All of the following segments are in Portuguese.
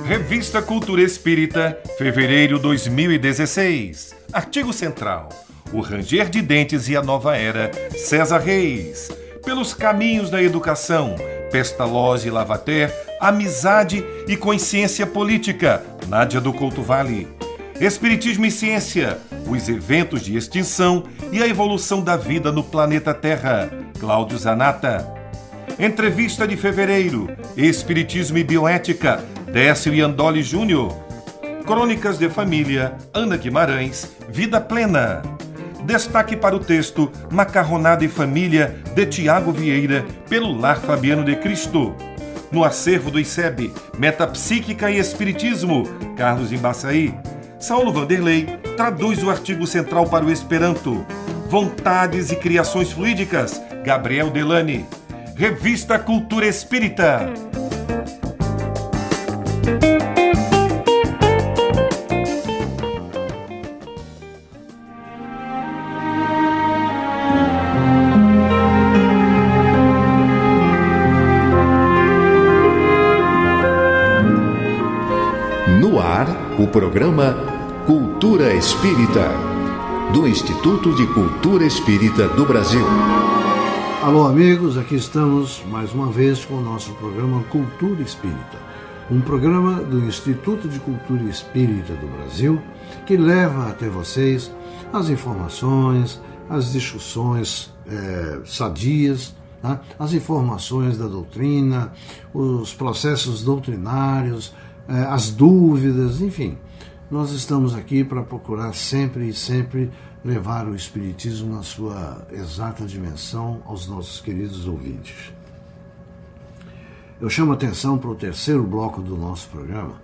Revista Cultura Espírita, fevereiro 2016. Artigo central: o ranger de dentes e a nova era, César Reis. Pelos caminhos da educação, Pestalozzi e Lavater, amizade e consciência política, Nádia do Couto Vale. Espiritismo e ciência, os eventos de extinção e a evolução da vida no planeta Terra, Cláudio Zanata. Entrevista de fevereiro, Espiritismo e bioética, Décio Iandoli Júnior. Crônicas de família, Ana Guimarães, Vida Plena. Destaque para o texto Macarronada e Família, de Tiago Vieira, pelo Lar Fabiano de Cristo. No acervo do ICEB, Metapsíquica e Espiritismo, Carlos Embaçaí. Saulo Vanderlei traduz o artigo central para o Esperanto. Vontades e Criações Fluídicas, Gabriel Delane. Revista Cultura Espírita. No ar, o programa Cultura Espírita, do Instituto de Cultura Espírita do Brasil. Alô, amigos, aqui estamos mais uma vez com o nosso programa Cultura Espírita, um programa do Instituto de Cultura Espírita do Brasil que leva até vocês as informações, as discussões sadias, tá? As informações da doutrina, os processos doutrinários, as dúvidas, enfim. Nós estamos aqui para procurar sempre levar o Espiritismo na sua exata dimensão aos nossos queridos ouvintes. Eu chamo a atenção para o terceiro bloco do nosso programa,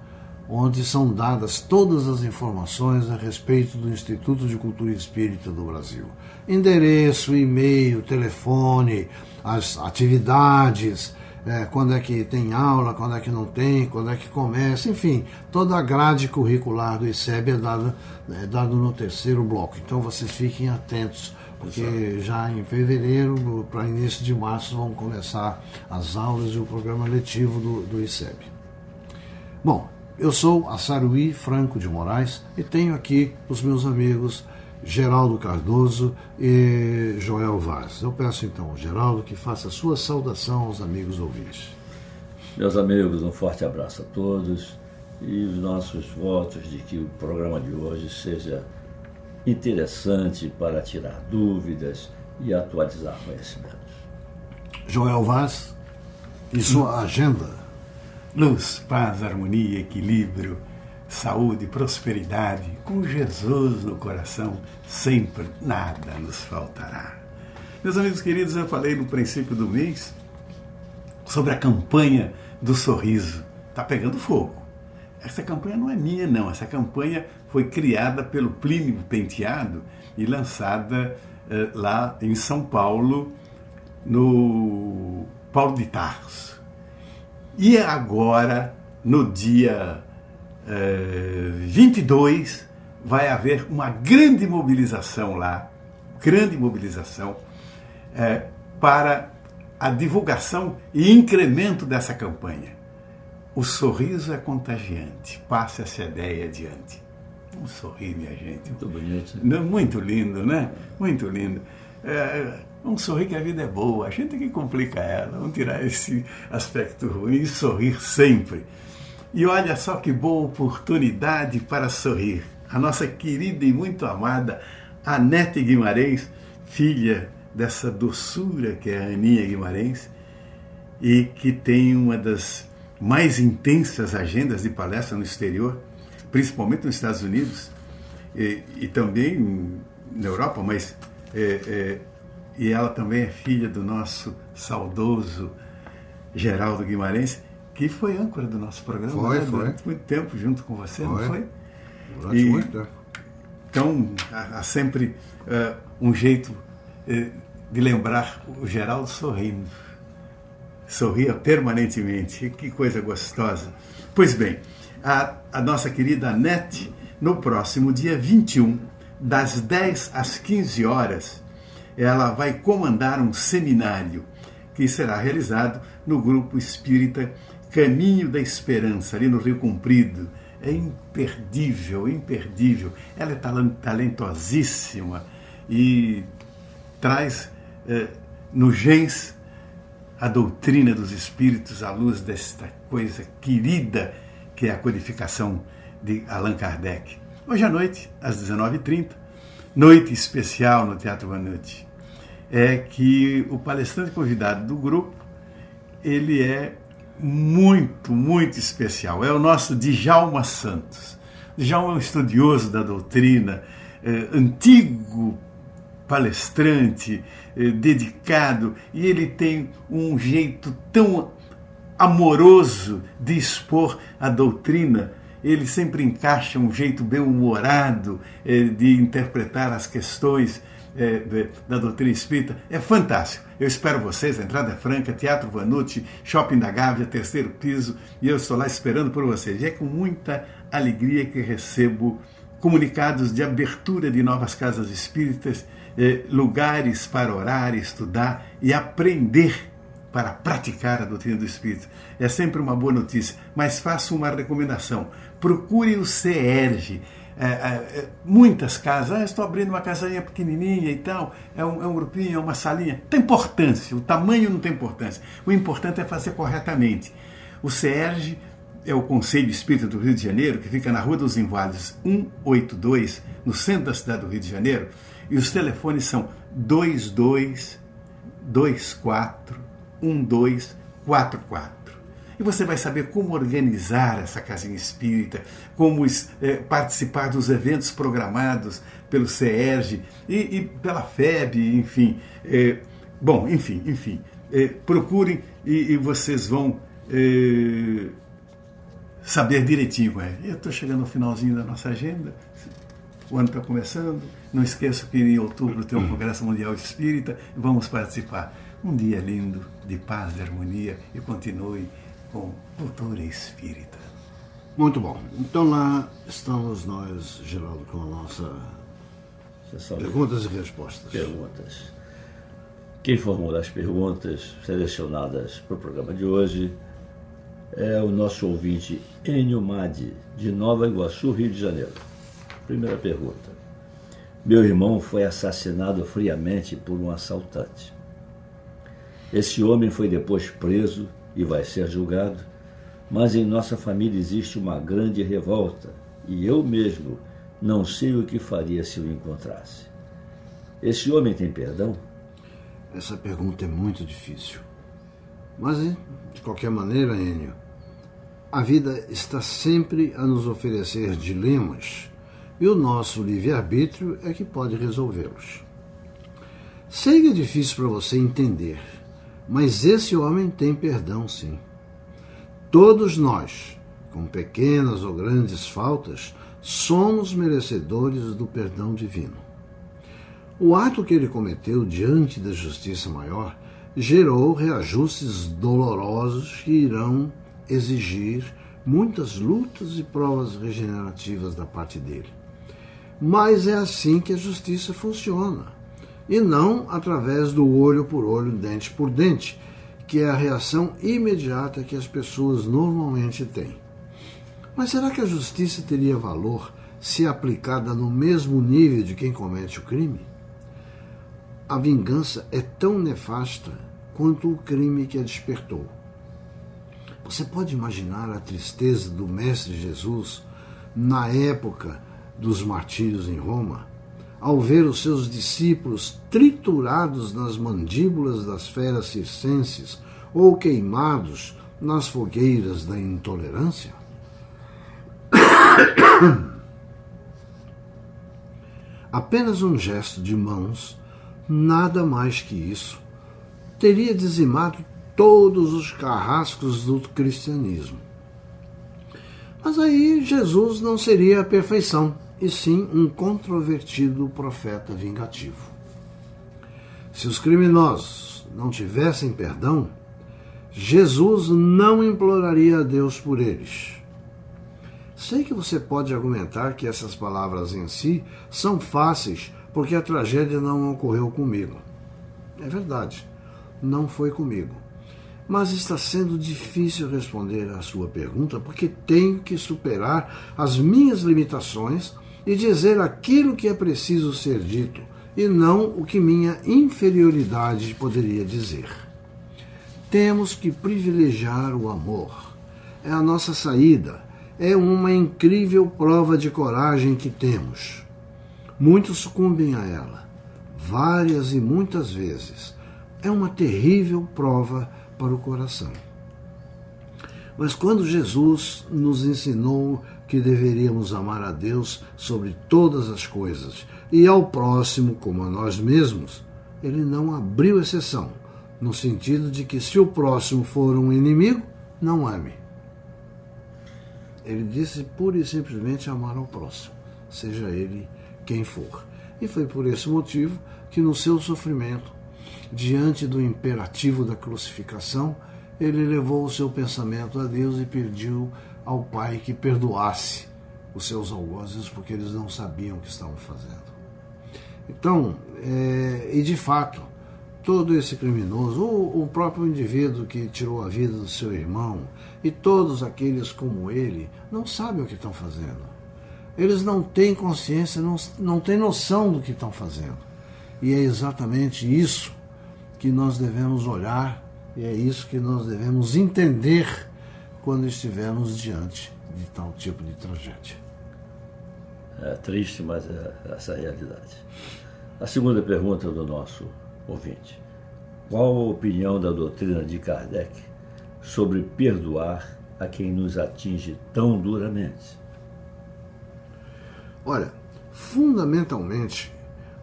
onde são dadas todas as informações a respeito do Instituto de Cultura Espírita do Brasil. Endereço, e-mail, telefone, as atividades, quando é que tem aula, quando é que não tem, quando é que começa, enfim, toda a grade curricular do ICEB é dado no terceiro bloco. Então vocês fiquem atentos, porque já em fevereiro, para início de março, vão começar as aulas e o programa letivo do ICEB. Bom, eu sou Assaruí Franco de Moraes e tenho aqui os meus amigos Geraldo Cardoso e Joel Vaz. Eu peço então, Geraldo, que faça a sua saudação aos amigos ouvintes. Meus amigos, um forte abraço a todos e os nossos votos de que o programa de hoje seja interessante para tirar dúvidas e atualizar conhecimentos. Joel Vaz e sua agenda. Luz, paz, harmonia, equilíbrio, saúde, prosperidade, com Jesus no coração, sempre nada nos faltará. Meus amigos queridos, eu falei no princípio do mês sobre a campanha do sorriso. Está pegando fogo. Essa campanha não é minha, não. Essa campanha foi criada pelo Plínio Penteado e lançada lá em São Paulo, no Paulo de Tarso. E agora, no dia 22, vai haver uma grande mobilização lá, para a divulgação e incremento dessa campanha. O sorriso é contagiante, passe essa ideia adiante. Um sorrir, minha gente. Muito bonito. Muito lindo, né? Muito lindo. Um sorrir que a vida é boa, a gente que complica ela, vamos tirar esse aspecto ruim e sorrir sempre. E olha só que boa oportunidade para sorrir. A nossa querida e muito amada Anete Guimarães, filha dessa doçura que é a Aninha Guimarães, e que tem uma das mais intensas agendas de palestra no exterior, principalmente nos Estados Unidos e também na Europa, mas e ela também é filha do nosso saudoso Geraldo Guimarães, que foi âncora do nosso programa. Foi. Durante muito tempo junto com você, não foi? Durante muito tempo. Então, há sempre um jeito de lembrar o Geraldo sorrindo. Sorria permanentemente. Que coisa gostosa. Pois bem, a nossa querida Anete, no próximo dia 21, das 10 às 15 horas, ela vai comandar um seminário que será realizado no Grupo Espírita Caminho da Esperança, ali no Rio Comprido. É imperdível, imperdível. Ela é talentosíssima e traz no Gens a doutrina dos espíritos à luz desta coisa querida que é a codificação de Allan Kardec. Hoje à noite, às 19h30, noite especial no Teatro Vanucci, é que o palestrante convidado do grupo, ele é muito, muito especial. É o nosso Djalma Santos. Djalma é um estudioso da doutrina, antigo palestrante, dedicado, e ele tem um jeito tão amoroso de expor a doutrina. Ele sempre encaixa um jeito bem-humorado de interpretar as questões da doutrina espírita. É fantástico. Eu espero vocês, a entrada é franca, Teatro Vanucci, Shopping da Gávea, 3º piso, e eu estou lá esperando por vocês. E é com muita alegria que recebo comunicados de abertura de novas casas espíritas, lugares para orar, estudar e aprender para praticar a doutrina do Espírito. É sempre uma boa notícia, mas faço uma recomendação. Procure o CERJ. Muitas casas, estou abrindo uma casinha pequenininha e tal, é um grupinho, é uma salinha. Tem importância, o tamanho não tem importância. O importante é fazer corretamente. O CERJ é o Conselho Espírita do Rio de Janeiro, que fica na Rua dos Inválidos 182, no centro da cidade do Rio de Janeiro, e os telefones são 2224-1244. E você vai saber como organizar essa casinha espírita, como participar dos eventos programados pelo CERJ e pela FEB, enfim. Procurem e vocês vão saber direitinho. Eu estou chegando ao finalzinho da nossa agenda, o ano está começando, não esqueço que em outubro tem um Congresso Mundial Espírita, vamos participar. Um dia lindo, de paz, de harmonia, e continue com Cultura Espírita. Muito bom. Então lá estamos nós, Geraldo, com a nossa perguntas e respostas. Perguntas. Quem formulou as perguntas selecionadas para o programa de hoje é o nosso ouvinte Enio Madi, de Nova Iguaçu, Rio de Janeiro. Primeira pergunta. Meu irmão foi assassinado friamente por um assaltante. Esse homem foi depois preso e vai ser julgado, mas em nossa família existe uma grande revolta e eu mesmo não sei o que faria se o encontrasse. Esse homem tem perdão? Essa pergunta é muito difícil. Mas, de qualquer maneira, Enio, a vida está sempre a nos oferecer dilemas e o nosso livre-arbítrio é que pode resolvê-los. Sei que é difícil para você entender, mas esse homem tem perdão, sim. Todos nós, com pequenas ou grandes faltas, somos merecedores do perdão divino. O ato que ele cometeu diante da justiça maior gerou reajustes dolorosos que irão exigir muitas lutas e provas regenerativas da parte dele. Mas é assim que a justiça funciona, e não através do olho por olho, dente por dente, que é a reação imediata que as pessoas normalmente têm. Mas será que a justiça teria valor se aplicada no mesmo nível de quem comete o crime? A vingança é tão nefasta quanto o crime que a despertou. Você pode imaginar a tristeza do Mestre Jesus na época dos martírios em Roma, ao ver os seus discípulos triturados nas mandíbulas das feras circenses ou queimados nas fogueiras da intolerância? Apenas um gesto de mãos, nada mais que isso, teria dizimado todos os carrascos do cristianismo. Mas aí Jesus não seria a perfeição, e sim um controvertido profeta vingativo. Se os criminosos não tivessem perdão, Jesus não imploraria a Deus por eles. Sei que você pode argumentar que essas palavras em si são fáceis porque a tragédia não ocorreu comigo. É verdade, não foi comigo. mas está sendo difícil responder à sua pergunta porque tenho que superar as minhas limitações e dizer aquilo que é preciso ser dito e não o que minha inferioridade poderia dizer. Temos que privilegiar o amor. É a nossa saída. É uma incrível prova de coragem que temos. Muitos sucumbem a ela, várias e muitas vezes. É uma terrível prova para o coração. Mas quando Jesus nos ensinou que deveríamos amar a Deus sobre todas as coisas e ao próximo como a nós mesmos, ele não abriu exceção, no sentido de que se o próximo for um inimigo, não ame. Ele disse pura e simplesmente amar ao próximo, seja ele quem for. E foi por esse motivo que no seu sofrimento, diante do imperativo da crucificação, ele levou o seu pensamento a Deus e pediu ao Pai que perdoasse os seus algozes, porque eles não sabiam o que estavam fazendo. Então, e de fato, todo esse criminoso, o próprio indivíduo que tirou a vida do seu irmão e todos aqueles como ele, não sabem o que estão fazendo. Eles não têm consciência, não têm noção do que estão fazendo. E é exatamente isso que nós devemos olhar e é isso que nós devemos entender quando estivermos diante de tal tipo de tragédia. É triste, mas é essa a realidade. A segunda pergunta do nosso ouvinte. Qual a opinião da doutrina de Kardec sobre perdoar a quem nos atinge tão duramente? Olha, fundamentalmente,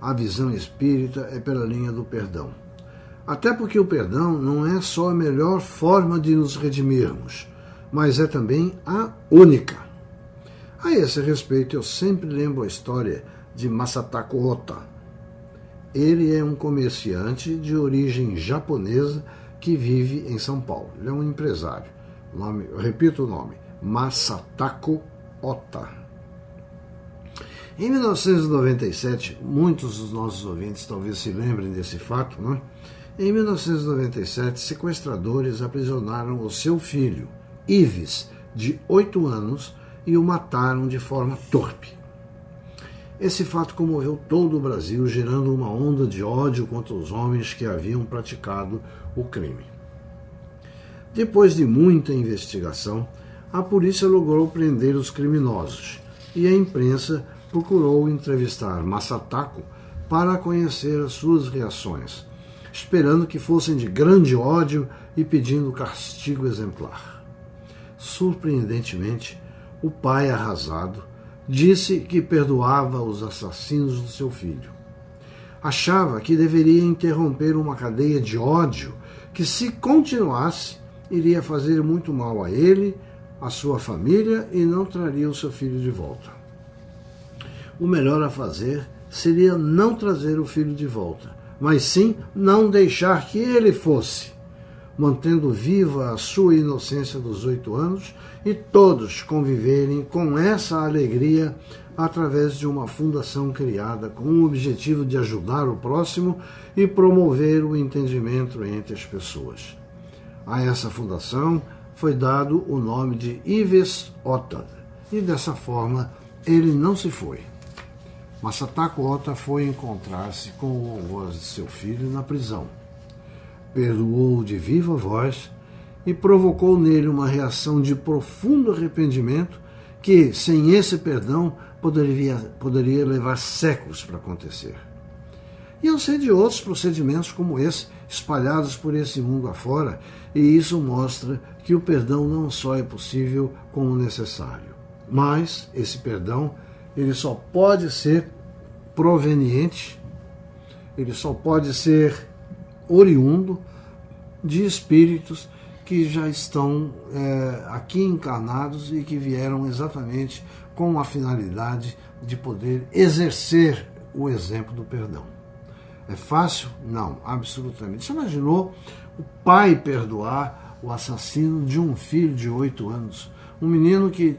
a visão espírita é pela linha do perdão. Até porque o perdão não é só a melhor forma de nos redimirmos, mas é também a única. A esse respeito, eu sempre lembro a história de Masataka Ota. Ele é um comerciante de origem japonesa que vive em São Paulo. Ele é um empresário. Eu repito o nome, Masataka Ota. Em 1997, muitos dos nossos ouvintes talvez se lembrem desse fato, não é? Em 1997, sequestradores aprisionaram o seu filho, Ives, de 8 anos, e o mataram de forma torpe. Esse fato comoveu todo o Brasil, gerando uma onda de ódio contra os homens que haviam praticado o crime. Depois de muita investigação, a polícia logrou prender os criminosos e a imprensa procurou entrevistar Masataka para conhecer as suas reações, esperando que fossem de grande ódio e pedindo castigo exemplar. Surpreendentemente, o pai arrasado disse que perdoava os assassinos do seu filho. Achava que deveria interromper uma cadeia de ódio que, se continuasse, iria fazer muito mal a ele, a sua família e não traria o seu filho de volta. O melhor a fazer seria não trazer o filho de volta, mas sim não deixar que ele fosse, mantendo viva a sua inocência dos 8 anos e todos conviverem com essa alegria através de uma fundação criada com o objetivo de ajudar o próximo e promover o entendimento entre as pessoas. A essa fundação foi dado o nome de Ives Ota, e dessa forma ele não se foi. Masataka Ota foi encontrar-se com o algoz de seu filho na prisão. Perdoou-o de viva voz e provocou nele uma reação de profundo arrependimento que, sem esse perdão, poderia levar séculos para acontecer. E eu sei de outros procedimentos como esse, espalhados por esse mundo afora, e isso mostra que o perdão não só é possível como necessário, mas esse perdão ele só pode ser proveniente, ele só pode ser oriundo de espíritos que já estão aqui encarnados e que vieram exatamente com a finalidade de poder exercer o exemplo do perdão. É fácil? Não, absolutamente. Você imaginou o pai perdoar o assassino de um filho de 8 anos? Um menino que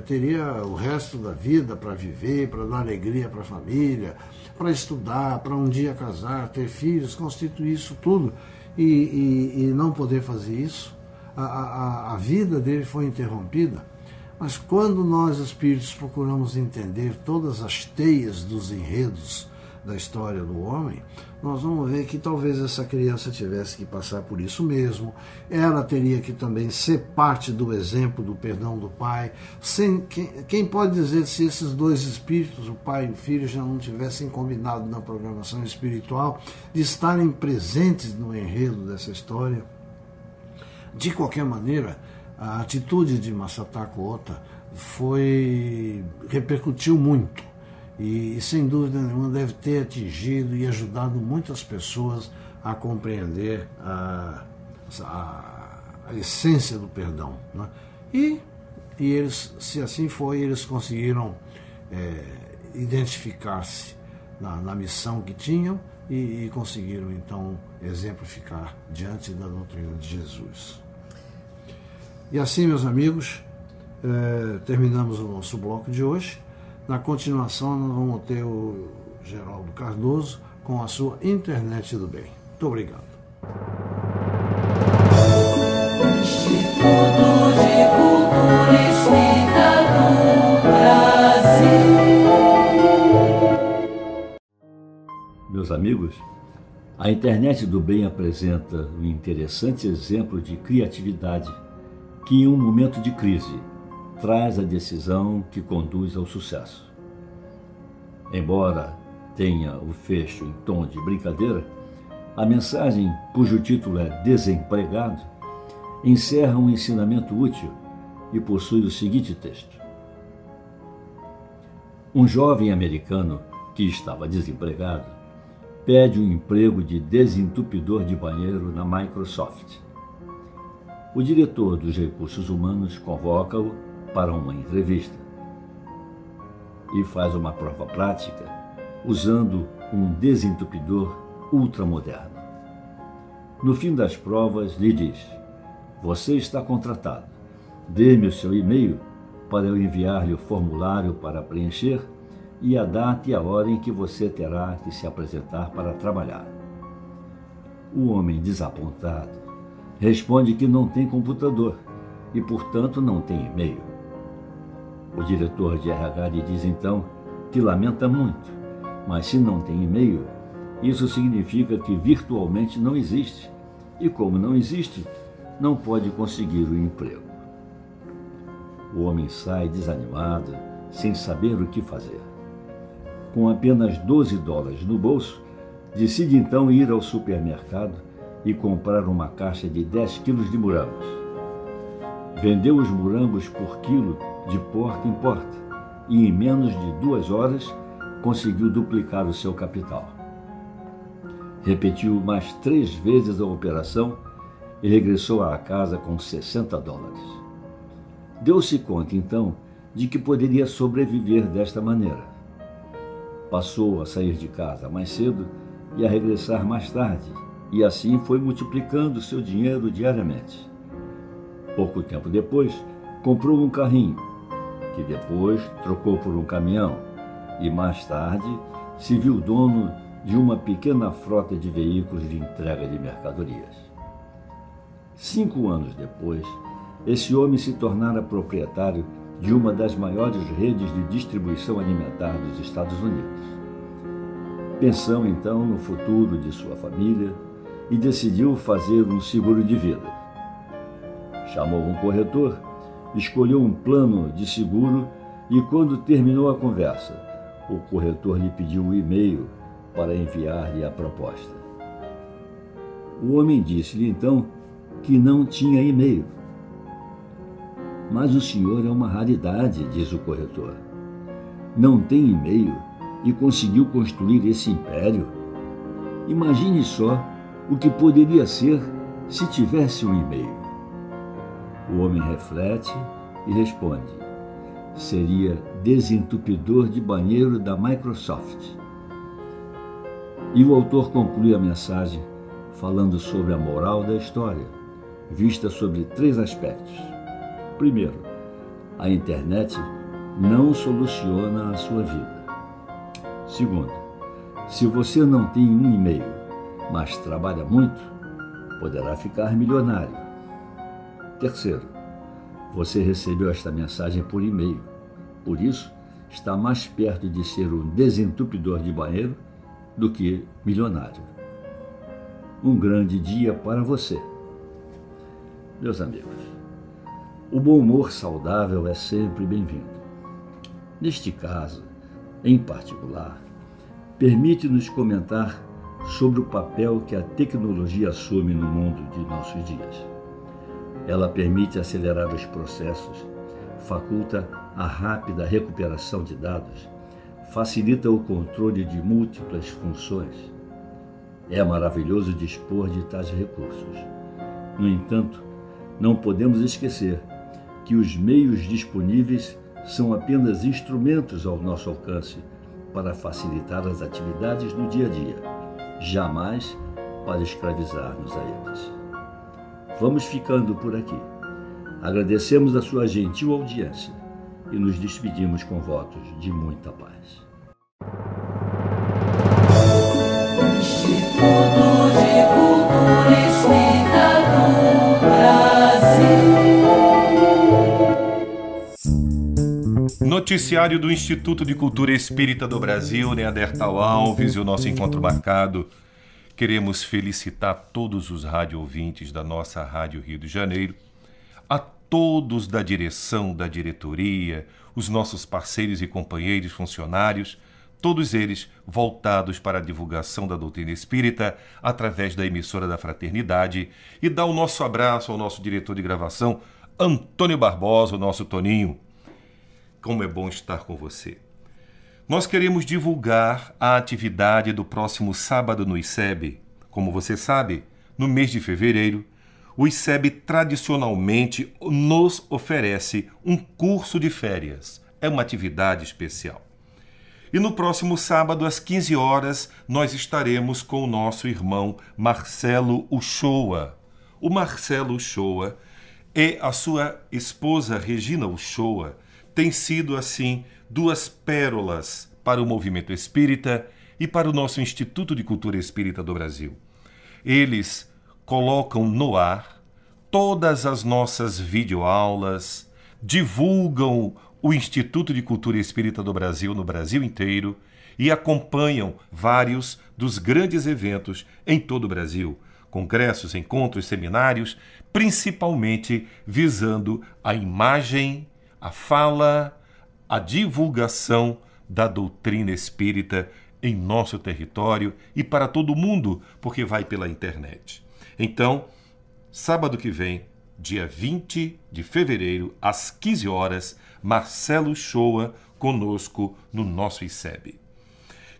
teria o resto da vida para viver, para dar alegria para a família, para estudar, para um dia casar, ter filhos, constituir isso tudo. e não poder fazer isso. A vida dele foi interrompida. Mas quando nós, espíritos, procuramos entender todas as teias dos enredos da história do homem, nós vamos ver que talvez essa criança tivesse que passar por isso mesmo. Ela teria que também ser parte do exemplo do perdão do pai. Quem pode dizer se esses dois espíritos, o pai e o filho, já não tivessem combinado na programação espiritual de estarem presentes no enredo dessa história? De qualquer maneira, a atitude de Masataka Ota repercutiu muito e, sem dúvida nenhuma, deve ter atingido e ajudado muitas pessoas a compreender a essência do perdão, né? E eles, se assim foi, eles conseguiram identificar-se na missão que tinham e conseguiram, então, exemplificar diante da doutrina de Jesus. E assim, meus amigos, terminamos o nosso bloco de hoje. Na continuação, nós vamos ter o Geraldo Cardoso com a sua Internet do Bem. Muito obrigado. Instituto de Cultura Espírita do Brasil. Meus amigos, a Internet do Bem apresenta um interessante exemplo de criatividade que, em um momento de crise, traz a decisão que conduz ao sucesso. Embora tenha o fecho em tom de brincadeira, a mensagem, cujo título é Desempregado, encerra um ensinamento útil e possui o seguinte texto: um jovem americano que estava desempregado pede um emprego de desentupidor de banheiro na Microsoft. O diretor dos recursos humanos convoca-o para uma entrevista e faz uma prova prática usando um desentupidor ultramoderno. No fim das provas, lhe diz: você está contratado. Dê-me o seu e-mail para eu enviar-lhe o formulário para preencher e a data e a hora em que você terá que se apresentar para trabalhar. O homem, desapontado, responde que não tem computador e, portanto, não tem e-mail. O diretor de RH lhe diz então que lamenta muito, mas se não tem e-mail, isso significa que virtualmente não existe, e como não existe, não pode conseguir o emprego. O homem sai desanimado, sem saber o que fazer. Com apenas $12 no bolso, decide então ir ao supermercado e comprar uma caixa de 10 quilos de morangos. Vendeu os morangos por quilo de porta em porta e, em menos de 2 horas, conseguiu duplicar o seu capital. Repetiu mais 3 vezes a operação e regressou à casa com $60. Deu-se conta, então, de que poderia sobreviver desta maneira. Passou a sair de casa mais cedo e a regressar mais tarde, e assim foi multiplicando seu dinheiro diariamente. Pouco tempo depois, comprou um carrinho, que depois trocou por um caminhão, e mais tarde se viu dono de uma pequena frota de veículos de entrega de mercadorias. 5 anos depois, esse homem se tornara proprietário de uma das maiores redes de distribuição alimentar dos Estados Unidos. Pensou então no futuro de sua família e decidiu fazer um seguro de vida. Chamou um corretor, escolheu um plano de seguro e, quando terminou a conversa, o corretor lhe pediu um e-mail para enviar-lhe a proposta. O homem disse-lhe então que não tinha e-mail. Mas o senhor é uma raridade, diz o corretor. Não tem e-mail e conseguiu construir esse império? Imagine só o que poderia ser se tivesse um e-mail. O homem reflete e responde: seria desentupidor de banheiro da Microsoft. E o autor conclui a mensagem falando sobre a moral da história, vista sobre 3 aspectos. Primeiro, a internet não soluciona a sua vida. Segundo, se você não tem um e-mail, mas trabalha muito, poderá ficar milionário. Terceiro, você recebeu esta mensagem por e-mail. Por isso, está mais perto de ser um desentupidor de banheiro do que milionário. Um grande dia para você. Meus amigos, o bom humor saudável é sempre bem-vindo. Neste caso, em particular, permite-nos comentar sobre o papel que a tecnologia assume no mundo de nossos dias. Ela permite acelerar os processos, faculta a rápida recuperação de dados, facilita o controle de múltiplas funções. É maravilhoso dispor de tais recursos. No entanto, não podemos esquecer que os meios disponíveis são apenas instrumentos ao nosso alcance para facilitar as atividades do dia a dia, jamais para escravizar-nos a eles. Vamos ficando por aqui. Agradecemos a sua gentil audiência e nos despedimos com votos de muita paz. Instituto de Cultura Espírita do Brasil. Noticiário do Instituto de Cultura Espírita do Brasil, Neandertal Alves e o nosso encontro marcado. Queremos felicitar todos os rádio ouvintes da nossa Rádio Rio de Janeiro, a todos da direção, da diretoria, os nossos parceiros e companheiros funcionários, todos eles voltados para a divulgação da doutrina espírita através da emissora da Fraternidade, e dá o nosso abraço ao nosso diretor de gravação, Antônio Barbosa, o nosso Toninho. Como é bom estar com você. Nós queremos divulgar a atividade do próximo sábado no ICEB. Como você sabe, no mês de fevereiro, o ICEB tradicionalmente nos oferece um curso de férias. É uma atividade especial. E no próximo sábado, às 15 horas, nós estaremos com o nosso irmão Marcelo Uchoa. O Marcelo Uchoa e a sua esposa Regina Uchoa têm sido, assim, duas pérolas para o movimento espírita e para o nosso Instituto de Cultura Espírita do Brasil. Eles colocam no ar todas as nossas videoaulas, divulgam o Instituto de Cultura Espírita do Brasil no Brasil inteiro e acompanham vários dos grandes eventos em todo o Brasil, congressos, encontros, seminários, principalmente visando a imagem, a fala, a divulgação da doutrina espírita em nosso território e para todo mundo, porque vai pela internet. Então, sábado que vem, dia 20 de fevereiro, às 15 horas, Marcelo Uchoa conosco no nosso ICEB.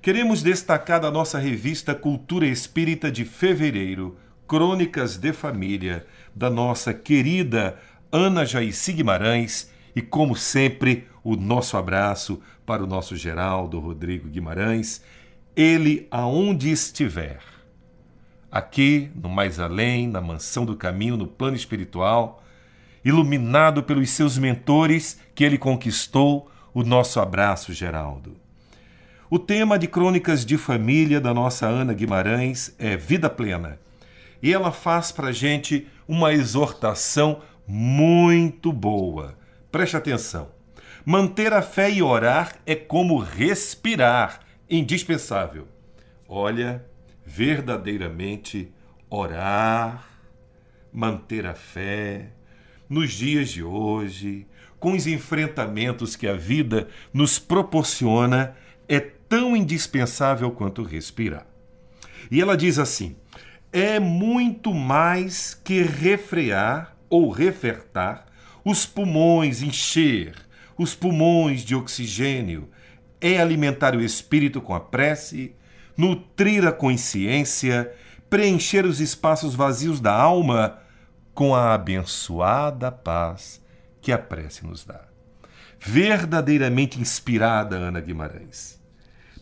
Queremos destacar da nossa revista Cultura Espírita de fevereiro, Crônicas de Família, da nossa querida Ana Jaicy Guimarães, e, como sempre, o nosso abraço para o nosso Geraldo Rodrigo Guimarães, ele aonde estiver, aqui no Mais Além, na Mansão do Caminho, no plano espiritual, iluminado pelos seus mentores que ele conquistou, o nosso abraço, Geraldo. O tema de Crônicas de Família da nossa Ana Guimarães é Vida Plena, e ela faz para a gente uma exortação muito boa. Preste atenção. Manter a fé e orar é como respirar, indispensável. Olha, verdadeiramente orar, manter a fé, nos dias de hoje, com os enfrentamentos que a vida nos proporciona, é tão indispensável quanto respirar. E ela diz assim: é muito mais que refrear ou refertar os pulmões, encher os pulmões de oxigênio, é alimentar o espírito com a prece, nutrir a consciência, preencher os espaços vazios da alma com a abençoada paz que a prece nos dá. Verdadeiramente inspirada, Ana Guimarães.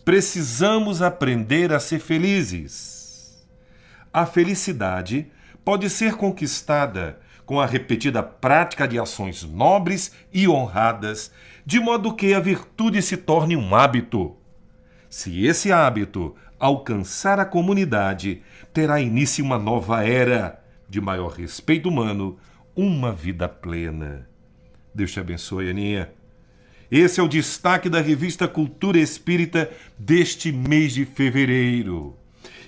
Precisamos aprender a ser felizes. A felicidade pode ser conquistada com a repetida prática de ações nobres e honradas, de modo que a virtude se torne um hábito. Se esse hábito alcançar a comunidade, terá início uma nova era, de maior respeito humano, uma vida plena. Deus te abençoe, Aninha. Esse é o destaque da revista Cultura Espírita deste mês de fevereiro.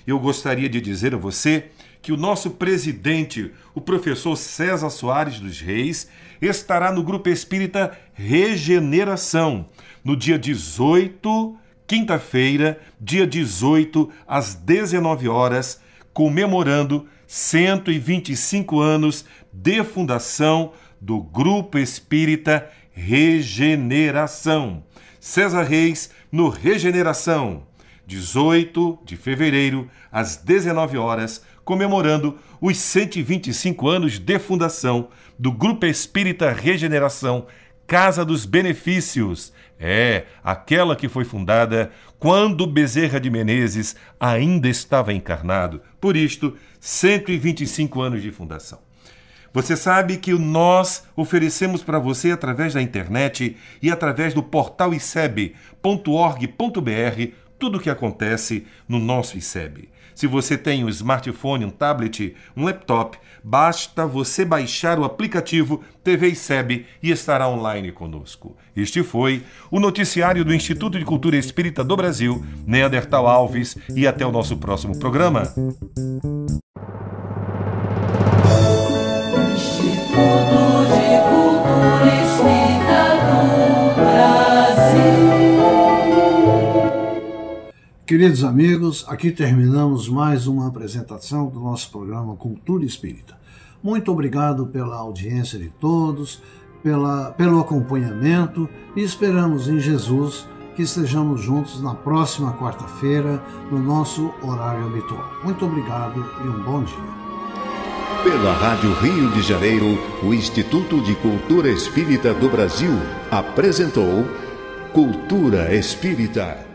Eu gostaria de dizer a você que o nosso presidente, o professor César Soares dos Reis, estará no Grupo Espírita Regeneração, no dia 18, quinta-feira, dia 18, às 19 horas, comemorando 125 anos de fundação do Grupo Espírita Regeneração. César Reis, no Regeneração, 18 de fevereiro, às 19 horas, comemorando os 125 anos de fundação do Grupo Espírita Regeneração, Casa dos Benefícios. Aquela que foi fundada quando Bezerra de Menezes ainda estava encarnado. Por isto, 125 anos de fundação. Você sabe que nós oferecemos para você através da internet e através do portal iceb.org.br tudo o que acontece no nosso ICEB. Se você tem um smartphone, um tablet, um laptop, basta você baixar o aplicativo TV ICEB e estará online conosco. Este foi o noticiário do Instituto de Cultura Espírita do Brasil, Neandertal Alves, e até o nosso próximo programa. Instituto de Cultura Espírita do Brasil. Queridos amigos, aqui terminamos mais uma apresentação do nosso programa Cultura Espírita. Muito obrigado pela audiência de todos, pelo acompanhamento e esperamos em Jesus que estejamos juntos na próxima quarta-feira no nosso horário habitual. Muito obrigado e um bom dia. Pela Rádio Rio de Janeiro, o Instituto de Cultura Espírita do Brasil apresentou Cultura Espírita.